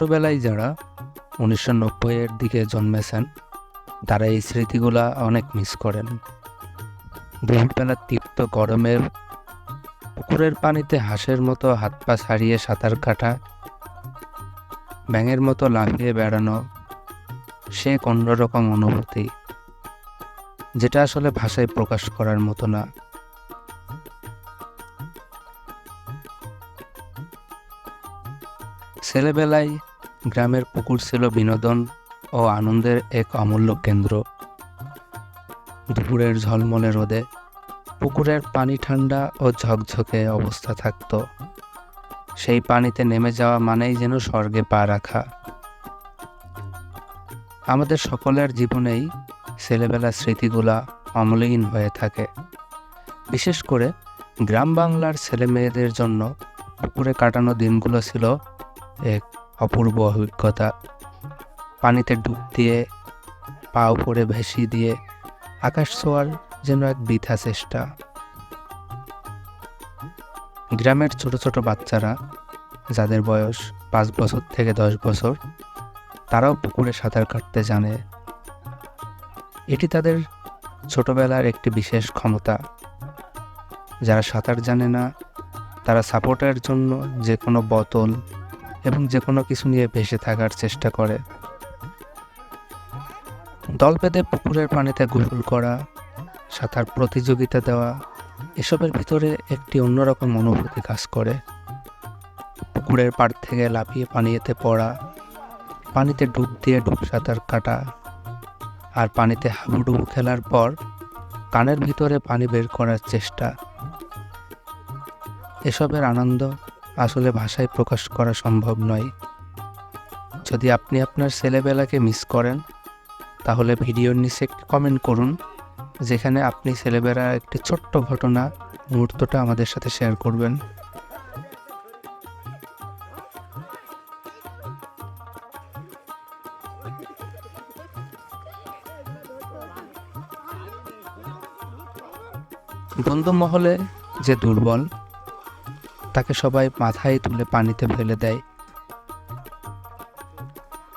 ছোটবেলায় যারা 1990-এর দিকে জন্মেছেন তারা এই স্মৃতিগুলা অনেক মিস করেন। দুপুরবেলার তীব্র গরমের পুকুরের পানিতে হাঁসের মতো হাত পা ছাড়িয়ে সাঁতার কাটা, ব্যাঙের মতো লাফিয়ে বেড়ানো, সে এক অন্যরকম অনুভূতি যেটা আসলে ভাষায় প্রকাশ করার মতো না। ছেলেবেলায় গ্রামের পুকুর ছিল বিনোদন ও আনন্দের এক অমূল্য কেন্দ্র। দুপুরের ঝলমলে রোদে পুকুরের পানি ঠান্ডা ও ঝকঝকে অবস্থা থাকত। সেই পানিতে নেমে যাওয়া মানেই যেন স্বর্গে পা রাখা। আমাদের সকলের জীবনেই ছেলেবেলার স্মৃতিগুলা অমলিন হয়ে থাকে। বিশেষ করে গ্রাম বাংলার ছেলে মেয়েদের জন্য পুকুরে কাটানো দিনগুলো ছিল এক অপূর্ব অভিজ্ঞতা। পানিতে ডুব দিয়ে পা উপরে ভেসি দিয়ে আকাশ ছোঁয়ার যেন এক বৃথা চেষ্টা। গ্রামের ছোট ছোট বাচ্চারা যাদের বয়স 5 বছর থেকে 10 বছর, তারাও পুকুরে সাঁতার কাটতে জানে। এটি তাদের ছোটবেলার একটি বিশেষ ক্ষমতা। যারা সাঁতার জানে না তারা সাপোর্টের জন্য যে কোনো বোতল এবং যে কোনো কিছু নিয়ে ভেসে থাকার চেষ্টা করে। দল বেঁধে পুকুরের পানিতে গোসল করা, সাঁতার প্রতিযোগিতা দেওয়া, এসবের ভিতরে একটি অন্যরকম অনুভূতি কাজ করে। পুকুরের পাড় থেকে লাফিয়ে পানিতে পড়া, পানিতে ডুব দিয়ে ডুব সাঁতার কাটা, আর পানিতে হাবুডুবু খেলার পর কানের ভিতরে পানি বের করার চেষ্টা, এসবের আনন্দ আসলে ভাষায় প্রকাশ করা সম্ভব নয়। যদি আপনি আপনার ছেলেবেলাকে মিস করেন তাহলে ভিডিওর নিচে একটি কমেন্ট করুন, যেখানে আপনি ছেলেবেলার একটি ছোট্ট ঘটনা মুহূর্তটা আমাদের সাথে শেয়ার করবেন। বন্ধু মহলে যে দুর্বল তাকে সবাই মাথায় তুলে পানিতে ফেলে দেয়।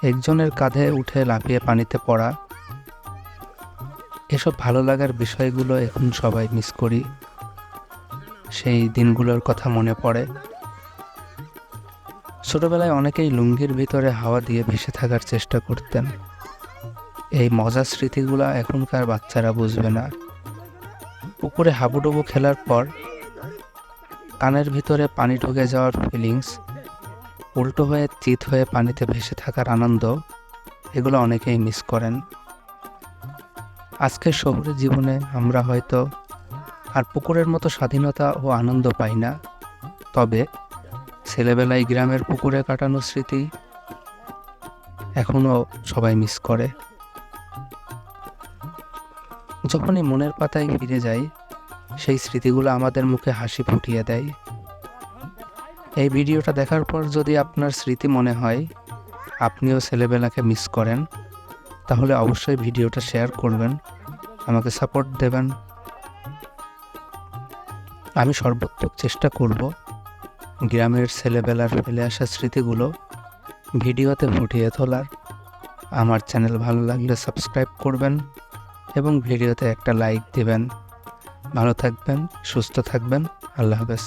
একজনের কাঁধে উঠে লাফিয়ে পানিতে পড়া, এসব ভালো লাগার বিষয়গুলো এখন সবাই মিস করি। সেই দিনগুলোর কথা মনে পড়ে। ছোটবেলায় অনেকেই লুঙ্গির ভিতরে হাওয়া দিয়ে ভেসে থাকার চেষ্টা করতেন। এই মজার স্মৃতিগুলো এখনকার বাচ্চারা বুঝবে না। পুকুরে হাবুডুবু খেলার পর কানের ভিতরে পানি ঢুকে যাওয়ার ফিলিংস, উল্টো হয়ে চিত হয়ে পানিতে ভেসে থাকার আনন্দ, এগুলো অনেকেই মিস করেন। আজকের শহুরে জীবনে আমরা হয়তো আর পুকুরের মতো স্বাধীনতা ও আনন্দ পাই না, তবে ছেলেবেলায় গ্রামের পুকুরে কাটানো স্মৃতি এখনও সবাই মিস করে। যখনই মনের পাতায় ফিরে যাই, সেই স্মৃতিগুলো আমাদের মুখে হাসি ফুটিয়ে দেয়। এই ভিডিওটা দেখার পর যদি আপনার স্মৃতি মনে হয় আপনিও ছেলেবেলাকে মিস করেন, তাহলে অবশ্যই ভিডিওটা শেয়ার করবেন, আমাকে সাপোর্ট দেবেন। আমি সর্বোত্তম চেষ্টা করব গ্রামের ছেলেবেলার ফেলে আসা স্মৃতিগুলো ভিডিওতে ফুটিয়ে তোলার। আমার চ্যানেল ভালো লাগলে সাবস্ক্রাইব করবেন এবং ভিডিওতে একটা লাইক দেবেন। ভালো থাকবেন, সুস্থ থাকবেন। আল্লাহ হাফেজ।